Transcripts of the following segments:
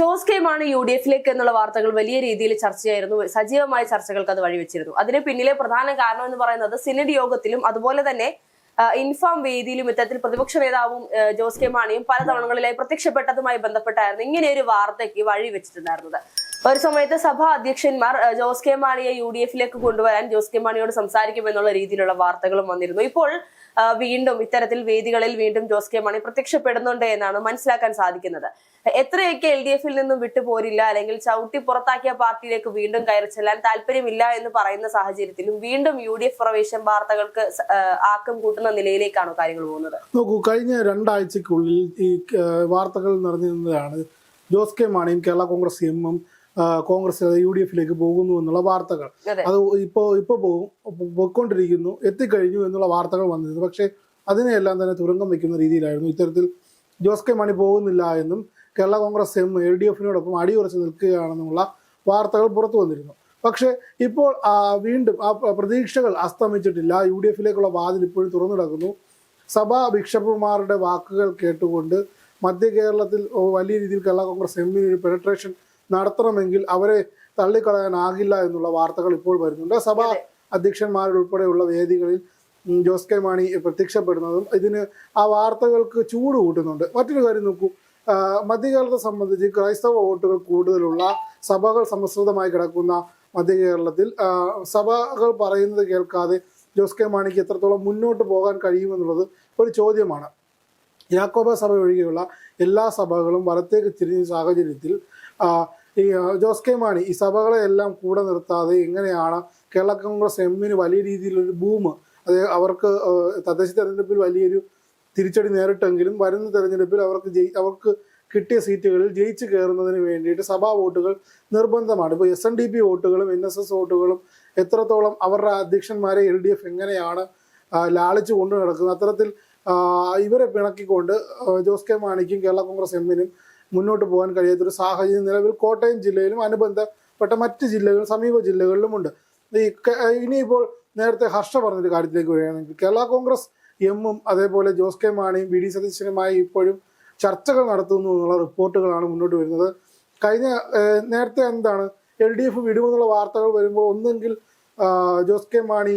Jose K Mani UDF-ലേക്ക് എന്നുള്ള വാർത്തകൾ വലിയ രീതിയിൽ ചർച്ചയായിരുന്നു. സജീവമായ ചർച്ചകൾക്ക് അത് വഴിവെച്ചിരുന്നു. അതിന് പിന്നിലെ പ്രധാന കാരണം എന്ന് പറയുന്നത് സിനഡ് യോഗത്തിലും അതുപോലെ തന്നെ ഇൻഫാം വേദിയിലും ഇത്തരത്തിൽ പ്രതിപക്ഷ നേതാവും ജോസ് കെ മാണിയും പല തവണകളിലായി പ്രത്യക്ഷപ്പെട്ടതുമായി ബന്ധപ്പെട്ടായിരുന്നു ഇങ്ങനെ ഒരു വാർത്തയ്ക്ക് വഴിവെച്ചിട്ടുണ്ടായിരുന്നത്. ഒരു സമയത്ത് സഭാ അധ്യക്ഷന്മാർ ജോസ് കെ മാണിയെ UDF-ലേക്ക് കൊണ്ടുവരാൻ ജോസ് കെ മാണിയോട് സംസാരിക്കുമെന്നുള്ള രീതിയിലുള്ള വാർത്തകളും വന്നിരുന്നു. ഇപ്പോൾ വീണ്ടും ഇത്തരത്തിൽ വേദികളിൽ വീണ്ടും ജോസ് കെ മാണി പ്രത്യക്ഷപ്പെടുന്നുണ്ട് എന്നാണ് മനസ്സിലാക്കാൻ സാധിക്കുന്നത്. എത്രയൊക്കെ LDF-ൽ നിന്നും വിട്ടുപോരില്ല അല്ലെങ്കിൽ ചവിട്ടി പുറത്താക്കിയ പാർട്ടിയിലേക്ക് വീണ്ടും കയറി ചെല്ലാൻ താല്പര്യമില്ല എന്ന് പറയുന്ന സാഹചര്യത്തിലും വീണ്ടും UDF പ്രവേശം വാർത്തകൾക്ക് ആക്കം കൂട്ടുന്ന നിലയിലേക്കാണോ കാര്യങ്ങൾ പോകുന്നത്? നോക്കൂ, കഴിഞ്ഞ 2 ആഴ്ചക്കുള്ളിൽ ഈ വാർത്തകൾ നിറഞ്ഞിരുന്നതാണ് ജോസ് കെ മാണിയും കേരള കോൺഗ്രസ് എമ്മും കോൺഗ്രസ് UDF-ലേക്ക് പോകുന്നു എന്നുള്ള വാർത്തകൾ. അത് ഇപ്പൊ പോയിക്കൊണ്ടിരിക്കുന്നു, എത്തിക്കഴിഞ്ഞു എന്നുള്ള വാർത്തകൾ വന്നിരുന്നു. പക്ഷെ അതിനെയെല്ലാം തന്നെ തുരങ്കം വയ്ക്കുന്ന രീതിയിലായിരുന്നു. ഇത്തരത്തിൽ ജോസ് കെ മാണി പോകുന്നില്ല എന്നും കേരള കോൺഗ്രസ് എം LDF-നോടൊപ്പം അടിയുറച്ച് നിൽക്കുകയാണെന്നുള്ള വാർത്തകൾ പുറത്തു വന്നിരുന്നു. പക്ഷെ ഇപ്പോൾ വീണ്ടും ആ പ്രതീക്ഷകൾ അസ്തമിച്ചിട്ടില്ല. UDF-ലേക്കുള്ള വാതിൽ ഇപ്പോഴും തുറന്നു കിടക്കുന്നു. സഭാ ബിഷപ്പുമാരുടെ വാക്കുകൾ കേട്ടുകൊണ്ട് മധ്യ കേരളത്തിൽ വലിയ രീതിയിൽ കേരള കോൺഗ്രസ് എമ്മിന് ഒരു പെനട്രേഷൻ നടത്തണമെങ്കിൽ അവരെ തള്ളിക്കളയാനാകില്ല എന്നുള്ള വാർത്തകൾ ഇപ്പോൾ വരുന്നുണ്ട്. സഭാ അധ്യക്ഷന്മാരുൾപ്പെടെയുള്ള വേദികളിൽ ജോസ് കെ മാണി പ്രത്യക്ഷപ്പെടുന്നതും ഇതിന് ആ വാർത്തകൾക്ക് ചൂട് കൂട്ടുന്നുണ്ട്. മറ്റൊരു കാര്യം നോക്കൂ, മധ്യകേരളത്തെ സംബന്ധിച്ച് ക്രൈസ്തവ വോട്ടുകൾ കൂടുതലുള്ള സഭകൾ സമൃദ്ധമായി കിടക്കുന്ന മധ്യകേരളത്തിൽ സഭകൾ പറയുന്നത് കേൾക്കാതെ ജോസ് കെ മാണിക്ക് എത്രത്തോളം മുന്നോട്ട് പോകാൻ കഴിയുമെന്നുള്ളത് ഒരു ചോദ്യമാണ്. യാക്കോബ സഭ ഒഴികെയുള്ള എല്ലാ സഭകളും വലത്തേക്ക് തിരിഞ്ഞ സാഹചര്യത്തിൽ ഈ ജോസ് കെ മാണി ഈ സഭകളെ എല്ലാം കൂടെ നിർത്താതെ എങ്ങനെയാണ് കേരള കോൺഗ്രസ് എമ്മിന് വലിയ രീതിയിലൊരു ബൂമ്, അത് അവർക്ക് തദ്ദേശ തെരഞ്ഞെടുപ്പിൽ വലിയൊരു തിരിച്ചടി നേരിട്ടെങ്കിലും വരുന്ന തെരഞ്ഞെടുപ്പിൽ അവർക്ക് കിട്ടിയ സീറ്റുകളിൽ ജയിച്ചു കയറുന്നതിന് വേണ്ടിയിട്ട് സഭാ വോട്ടുകൾ നിർബന്ധമാണ്. ഇപ്പോൾ SNDP വോട്ടുകളും NSS വോട്ടുകളും എത്രത്തോളം അവരുടെ അധ്യക്ഷന്മാരെ LDF എങ്ങനെയാണ് ലാളിച്ചു കൊണ്ടു നടക്കുന്നത്, അത്തരത്തിൽ ഇവരെ പിണക്കിക്കൊണ്ട് ജോസ് കെ മാണിക്കും കേരള കോൺഗ്രസ് എമ്മിനും മുന്നോട്ട് പോകാൻ കഴിയാത്തൊരു സാഹചര്യം നിലവിൽ കോട്ടയം ജില്ലയിലും അനുബന്ധപ്പെട്ട മറ്റ് ജില്ലകളും സമീപ ജില്ലകളിലുമുണ്ട്. ഇനിയിപ്പോൾ നേരത്തെ ഹർഷ പറഞ്ഞൊരു കാര്യത്തിലേക്ക് വരികയാണെങ്കിൽ കേരള കോൺഗ്രസ് എമ്മും അതേപോലെ ജോസ് കെ മാണിയും VD സതീശനുമായി ഇപ്പോഴും ചർച്ചകൾ നടത്തുന്നു എന്നുള്ള റിപ്പോർട്ടുകളാണ് മുന്നോട്ട് വരുന്നത്. നേരത്തെ എന്താണ് LDF വിടുമെന്നുള്ള വാർത്തകൾ വരുമ്പോൾ ഒന്നെങ്കിൽ ജോസ് കെ മാണി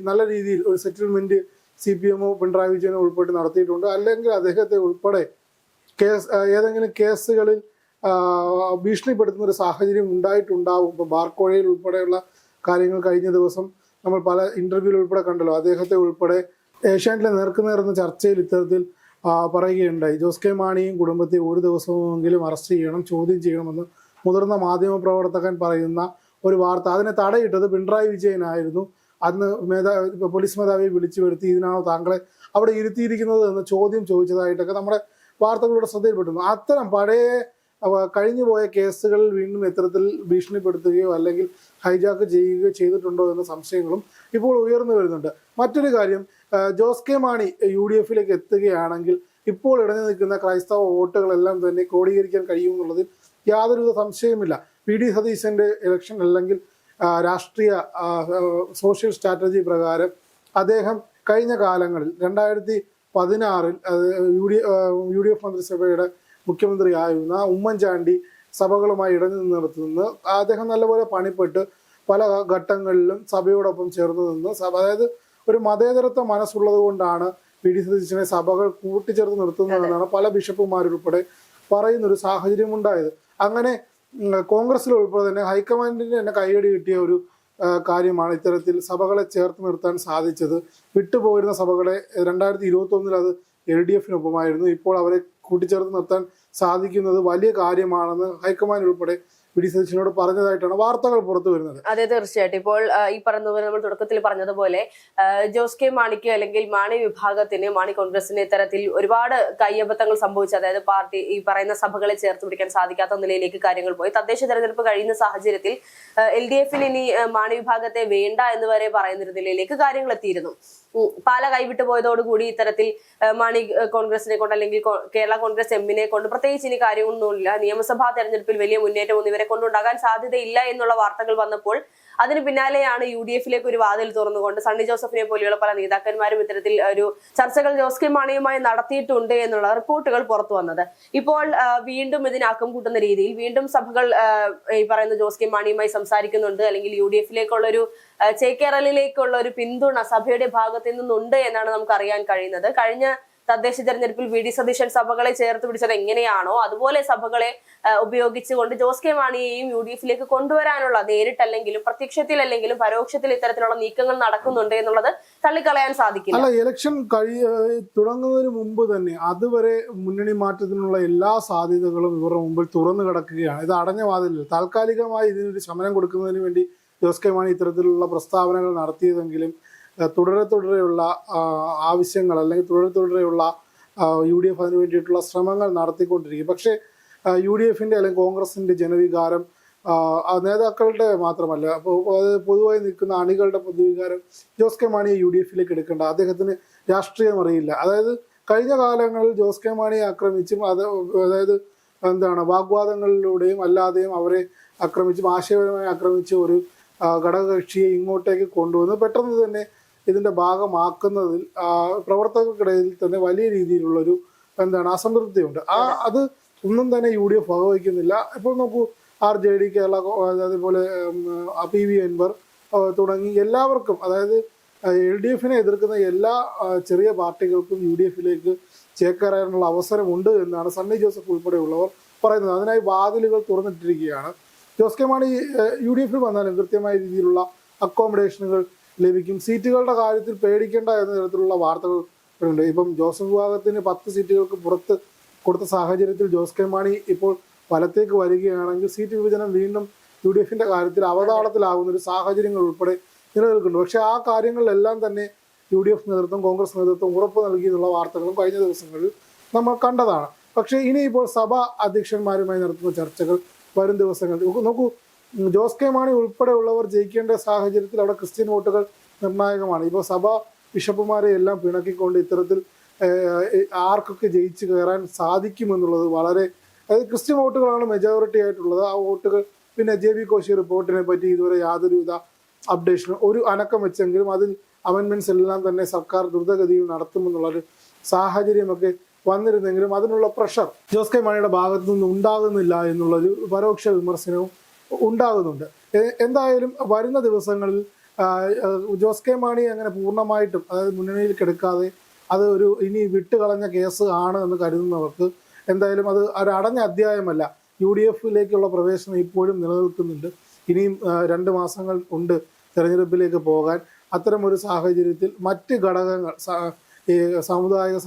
നല്ല രീതിയിൽ ഒരു സെറ്റിൽമെന്റ് CPM-ഓ പിണറായി വിജയനോ ഉൾപ്പെട്ട് നടത്തിയിട്ടുണ്ട്, അല്ലെങ്കിൽ അദ്ദേഹത്തെ ഉൾപ്പെടെ ഏതെങ്കിലും കേസുകളിൽ ഭീഷണിപ്പെടുത്തുന്ന ഒരു സാഹചര്യം ഉണ്ടായിട്ടുണ്ടാവും. ഇപ്പോൾ ബാർക്കോഴയിൽ ഉൾപ്പെടെയുള്ള കാര്യങ്ങൾ കഴിഞ്ഞ ദിവസം നമ്മൾ പല ഇന്റർവ്യൂവിൽ ഉൾപ്പെടെ കണ്ടല്ലോ. അദ്ദേഹത്തെ ഉൾപ്പെടെ ഏഷ്യാനെറ്റിലെ നേർക്കുനേർ എന്ന ചർച്ചയിൽ ഇത്തരത്തിൽ പറയുകയുണ്ടായി. ജോസ് കെ മാണിയും കുടുംബത്തെ ഒരു ദിവസമെങ്കിലും അറസ്റ്റ് ചെയ്യണം, ചോദ്യം ചെയ്യണമെന്ന് മുതിർന്ന മാധ്യമ പ്രവർത്തകൻ പറയുന്ന ഒരു വാർത്ത. അതിനെ തടയിട്ടത് പിണറായി വിജയനായിരുന്നു. അന്ന് പോലീസ് മേധാവിയെ വിളിച്ചു വരുത്തി ഇതിനാണോ താങ്കളെ അവിടെ ഇരുത്തിയിരിക്കുന്നത് എന്ന ചോദ്യം ചോദിച്ചതായിട്ടൊക്കെ നമ്മുടെ വാർത്തകളുടെ ശ്രദ്ധയിൽപ്പെട്ടിരുന്നു. അത്തരം പഴയ കഴിഞ്ഞുപോയ കേസുകളിൽ വീണ്ടും ഇത്തരത്തിൽ ഭീഷണിപ്പെടുത്തുകയോ അല്ലെങ്കിൽ ഹൈജാക്ക് ചെയ്യുകയോ ചെയ്തിട്ടുണ്ടോ എന്ന സംശയങ്ങളും ഇപ്പോൾ ഉയർന്നു വരുന്നുണ്ട്. മറ്റൊരു കാര്യം, ജോസ് കെ മാണി UDF-ലേക്ക് എത്തുകയാണെങ്കിൽ ഇപ്പോൾ ഇടഞ്ഞു നിൽക്കുന്ന ക്രൈസ്തവ വോട്ടുകളെല്ലാം തന്നെ ക്രോഡീകരിക്കാൻ കഴിയുമെന്നുള്ളതിൽ യാതൊരുവിധ സംശയമില്ല. VD സതീശന്റെ ഇലക്ഷൻ അല്ലെങ്കിൽ രാഷ്ട്രീയ സോഷ്യൽ സ്ട്രാറ്റജി പ്രകാരം അദ്ദേഹം കഴിഞ്ഞ കാലങ്ങളിൽ 2016-ൽ UDF മന്ത്രിസഭയുടെ മുഖ്യമന്ത്രിയായിരുന്ന ഉമ്മൻചാണ്ടി സഭകളുമായി ഇടഞ്ഞു നിർത്തുന്ന അദ്ദേഹം നല്ലപോലെ പണിപ്പെട്ട് പല ഘട്ടങ്ങളിലും സഭയോടൊപ്പം ചേർന്ന് നിന്ന് അതായത് ഒരു മതേതരത്വ മനസ്സുള്ളത് കൊണ്ടാണ് VD സതീശനെ സഭകൾ കൂട്ടിച്ചേർത്ത് നിർത്തുന്നതെന്നാണ് പല ബിഷപ്പുമാരുൾപ്പെടെ പറയുന്നൊരു സാഹചര്യം ഉണ്ടായത്. അങ്ങനെ കോൺഗ്രസിൽ ഉൾപ്പെടെ തന്നെ ഹൈക്കമാൻഡിന് തന്നെ കൈയടി കിട്ടിയ ഒരു കാര്യമാണ് ഇത്തരത്തിൽ സഭകളെ ചേർത്ത് നിർത്താൻ സാധിച്ചത്. വിട്ടുപോയിരുന്ന സഭകളെ 2021-ൽ അത് LDF-നൊപ്പമായിരുന്നു. ഇപ്പോൾ അവരെ കൂട്ടിച്ചേർത്ത് നിർത്താൻ സാധിക്കുന്നത് വലിയ കാര്യമാണെന്ന് ഹൈക്കമാൻഡ് ഉൾപ്പെടെ VD സതീശനോട് പറഞ്ഞതായിട്ടാണ് വാർത്തകൾ പുറത്തു വരുന്നത്. അതെ, തീർച്ചയായിട്ടും. ഇപ്പോൾ ഈ പറഞ്ഞതുപോലെ നമ്മൾ തുടക്കത്തിൽ പറഞ്ഞതുപോലെ ജോസ് കെ മാണിക്ക് അല്ലെങ്കിൽ മാണി വിഭാഗത്തിന്, മാണി കോൺഗ്രസിന് ഇത്തരത്തിൽ ഒരുപാട് കയ്യബദ്ധങ്ങൾ സംഭവിച്ചു. അതായത് പാർട്ടി ഈ പറയുന്ന സഭകളെ ചേർത്ത് പിടിക്കാൻ സാധിക്കാത്ത നിലയിലേക്ക് കാര്യങ്ങൾ പോയി. തദ്ദേശ തെരഞ്ഞെടുപ്പ് കഴിയുന്ന സാഹചര്യത്തിൽ LDF-ന് ഇനി മാണി വിഭാഗത്തെ വേണ്ട എന്ന് വരെ പറയുന്നൊരു നിലയിലേക്ക് കാര്യങ്ങൾ എത്തിയിരുന്നു. പാല കൈവിട്ടു പോയതോടുകൂടി ഇത്തരത്തിൽ മാണി കോൺഗ്രസിനെ കൊണ്ട് അല്ലെങ്കിൽ കേരള കോൺഗ്രസ് എമ്മിനെ കൊണ്ട് പ്രത്യേകിച്ച് ഇനി കാര്യമൊന്നുമില്ല, നിയമസഭാ തെരഞ്ഞെടുപ്പിൽ വലിയ മുന്നേറ്റമൊന്നും ഇവരെ കൊണ്ടുണ്ടാകാൻ സാധ്യതയില്ല എന്നുള്ള വാർത്തകൾ വന്നപ്പോൾ അതിന് പിന്നാലെയാണ് UDF-ലേക്ക് ഒരു വാതിൽ തുറന്നുകൊണ്ട് സണ്ണി ജോസഫിനെ പോലെയുള്ള പല നേതാക്കന്മാരും ഇത്തരത്തിൽ ഒരു ചർച്ചകൾ ജോസ് കെ മാണിയുമായി നടത്തിയിട്ടുണ്ട് എന്നുള്ള റിപ്പോർട്ടുകൾ പുറത്തു വന്നത്. ഇപ്പോൾ വീണ്ടും ഇതിന് ആക്കം കൂട്ടുന്ന രീതിയിൽ വീണ്ടും സഭകൾ ഈ പറയുന്ന ജോസ് കെ മാണിയുമായി സംസാരിക്കുന്നുണ്ട്, അല്ലെങ്കിൽ UDF-ലേക്കുള്ള ഒരു ചേക്കേറലിലേക്കുള്ള ഒരു പിന്തുണ സഭയുടെ ഭാഗത്തു നിന്നുണ്ട് എന്നാണ് നമുക്ക് അറിയാൻ കഴിയുന്നത്. കഴിഞ്ഞ തദ്ദേശ തെരഞ്ഞെടുപ്പിൽ VD സതീശൻ സഭകളെ ചേർത്ത് പിടിച്ചത് എങ്ങനെയാണോ അതുപോലെ സഭകളെ ഉപയോഗിച്ചുകൊണ്ട് ജോസ് കെ മാണിയെയും UDF-ലേക്ക് കൊണ്ടുവരാനുള്ള നേരിട്ടല്ലെങ്കിലും പ്രത്യക്ഷത്തിലല്ലെങ്കിലും പരോക്ഷത്തിൽ ഇത്തരത്തിലുള്ള നീക്കങ്ങൾ നടക്കുന്നുണ്ട് എന്നുള്ളത് തള്ളിക്കളയാൻ സാധിക്കില്ല. അല്ല, ഇലക്ഷൻ തുടങ്ങുന്നതിന് മുമ്പ് തന്നെ അതുവരെ മുന്നണി മാറ്റത്തിനുള്ള എല്ലാ സാധ്യതകളും ഇവരുടെ മുമ്പിൽ തുറന്നു കിടക്കുകയാണ്. ഇത് അടഞ്ഞ വാതിലിൽ താൽക്കാലികമായി ഇതിനൊരു ശമനം കൊടുക്കുന്നതിന് വേണ്ടി ജോസ് കെ മാണി ഇത്തരത്തിലുള്ള പ്രസ്താവനകൾ നടത്തിയതെങ്കിലും തുടരെയുള്ള ആവശ്യങ്ങൾ അല്ലെങ്കിൽ തുടരെയുള്ള UDF അതിനു വേണ്ടിയിട്ടുള്ള ശ്രമങ്ങൾ നടത്തിക്കൊണ്ടിരിക്കും. പക്ഷേ UDF-ന്റെ അല്ലെങ്കിൽ കോൺഗ്രസിന്റെ ജനവികാരം നേതാക്കളുടെ മാത്രമല്ല, അപ്പോൾ പൊതുവായി നിൽക്കുന്ന അണികളുടെ പൊതുവികാരം ജോസ് കെ മാണിയെ UDF-ലേക്ക് എടുക്കേണ്ട, അദ്ദേഹത്തിന് രാഷ്ട്രീയം അറിയില്ല. അതായത് കഴിഞ്ഞ കാലങ്ങളിൽ ജോസ് കെ മാണിയെ ആക്രമിച്ചും അതായത് വാഗ്വാദങ്ങളിലൂടെയും അല്ലാതെയും അവരെ ആക്രമിച്ചും ആശയപരമായി ആക്രമിച്ച ഒരു ഘടകകക്ഷിയെ ഇങ്ങോട്ടേക്ക് കൊണ്ടുവന്ന് പെട്ടെന്ന് തന്നെ ഇതിൻ്റെ ഭാഗമാക്കുന്നതിൽ പ്രവർത്തകർക്കിടയിൽ തന്നെ വലിയ രീതിയിലുള്ളൊരു അസംതൃപ്തിയുണ്ട്. അത് ഒന്നും തന്നെ UDF വകവയ്ക്കുന്നില്ല. ഇപ്പോൾ നോക്കൂ, RJD കേരള, അതേപോലെ PV അൻവർ തുടങ്ങി എല്ലാവർക്കും, അതായത് LDF-നെ എതിർക്കുന്ന എല്ലാ ചെറിയ പാർട്ടികൾക്കും UDF-ലേക്ക് ചേക്കേറാനുള്ള അവസരമുണ്ട് എന്നാണ് സണ്ണി ജോസഫ് ഉൾപ്പെടെയുള്ളവർ പറയുന്നത്. അതിനായി വാതിലുകൾ തുറന്നിട്ടിരിക്കുകയാണ്. ജോസ് കെ മാണി UDF-ൽ വന്നാലും കൃത്യമായ രീതിയിലുള്ള അക്കോമഡേഷനുകൾ ലഭിക്കും. സീറ്റുകളുടെ കാര്യത്തിൽ പേടിക്കേണ്ട എന്ന തരത്തിലുള്ള വാർത്തകൾ ഉണ്ട്. ഇപ്പം ജോസഫ് വിഭാഗത്തിന് 10 സീറ്റുകൾക്ക് പുറത്ത് കൊടുത്ത സാഹചര്യത്തിൽ ജോസ് കെ മാണി ഇപ്പോൾ വലത്തേക്ക് വരികയാണെങ്കിൽ സീറ്റ് വിഭജനം വീണ്ടും UDF-ന്റെ കാര്യത്തിൽ അവതാളത്തിലാകുന്ന ഒരു സാഹചര്യങ്ങൾ ഉൾപ്പെടെ നിലനിൽക്കുന്നുണ്ട്. പക്ഷേ ആ കാര്യങ്ങളിലെല്ലാം തന്നെ UDF നേതൃത്വം, കോൺഗ്രസ് നേതൃത്വം ഉറപ്പ് നൽകിയെന്നുള്ള വാർത്തകളും കഴിഞ്ഞ ദിവസങ്ങളിൽ നമ്മൾ കണ്ടതാണ്. പക്ഷേ ഇനിയിപ്പോൾ സഭാ അധ്യക്ഷന്മാരുമായി നടത്തുന്ന ചർച്ചകൾ വരും ദിവസങ്ങളിൽ നോക്കൂ, ജോസ് കെ മാണി ഉൾപ്പെടെയുള്ളവർ ജയിക്കേണ്ട സാഹചര്യത്തിൽ അവിടെ ക്രിസ്ത്യൻ വോട്ടുകൾ നിർണായകമാണ്. ഇപ്പോൾ സഭാ ബിഷപ്പുമാരെ എല്ലാം പിണക്കിക്കൊണ്ട് ഇത്തരത്തിൽ ആർക്കൊക്കെ ജയിച്ചു കയറാൻ സാധിക്കുമെന്നുള്ളത് വളരെ, അതായത് ക്രിസ്ത്യൻ വോട്ടുകളാണ് മെജോറിറ്റി ആയിട്ടുള്ളത്. ആ വോട്ടുകൾ പിന്നെ JB കോശി റിപ്പോർട്ടിനെ പറ്റി ഇതുവരെ യാതൊരുവിധ അപ്ഡേഷനും ഒരു അനക്കം വെച്ചെങ്കിലും അതിൽ അമെൻമെന്റ്സ് എല്ലാം തന്നെ സർക്കാർ ദ്രുതഗതിയിൽ നടത്തുമെന്നുള്ളൊരു സാഹചര്യമൊക്കെ വന്നിരുന്നെങ്കിലും അതിനുള്ള പ്രഷർ ജോസ് കെ മാണിയുടെ ഭാഗത്തു നിന്ന് ഉണ്ടാകുന്നില്ല എന്നുള്ളൊരു പരോക്ഷ വിമർശനവും ഉണ്ടാകുന്നുണ്ട്. എന്തായാലും വരുന്ന ദിവസങ്ങളിൽ ജോസ് കെ മാണി അങ്ങനെ പൂർണ്ണമായിട്ടും, അതായത് മുന്നണിയിൽ കിടക്കാതെ അത് ഒരു ഇനി വിട്ടുകളഞ്ഞ കേസ് ആണ് എന്ന് കരുതുന്നവർക്ക് എന്തായാലും അത് ഒരു അടഞ്ഞ അധ്യായമല്ല. UDF-ലേക്കുള്ള പ്രവേശനം ഇപ്പോഴും നിലനിൽക്കുന്നുണ്ട്. ഇനിയും 2 മാസങ്ങൾ ഉണ്ട് തെരഞ്ഞെടുപ്പിലേക്ക് പോകാൻ. അത്തരം ഒരു സാഹചര്യത്തിൽ മറ്റ് ഘടകങ്ങൾ, സാമുദായിക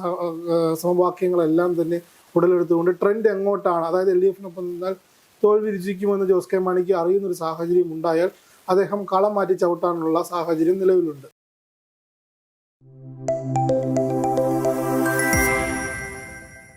സമവാക്യങ്ങളെല്ലാം തന്നെ ഉടലെടുത്തുകൊണ്ട് ട്രെൻഡ് എങ്ങോട്ടാണ്, അതായത് LDF-നൊപ്പം നിന്നാൽ തോൽവി രുചിക്കുമെന്ന് ജോസ് കെ മാണിക്ക് അറിയുന്നൊരു സാഹചര്യം ഉണ്ടായാൽ അദ്ദേഹം കളം മാറ്റി ചവിട്ടാനുള്ള സാഹചര്യം നിലവിലുണ്ട്.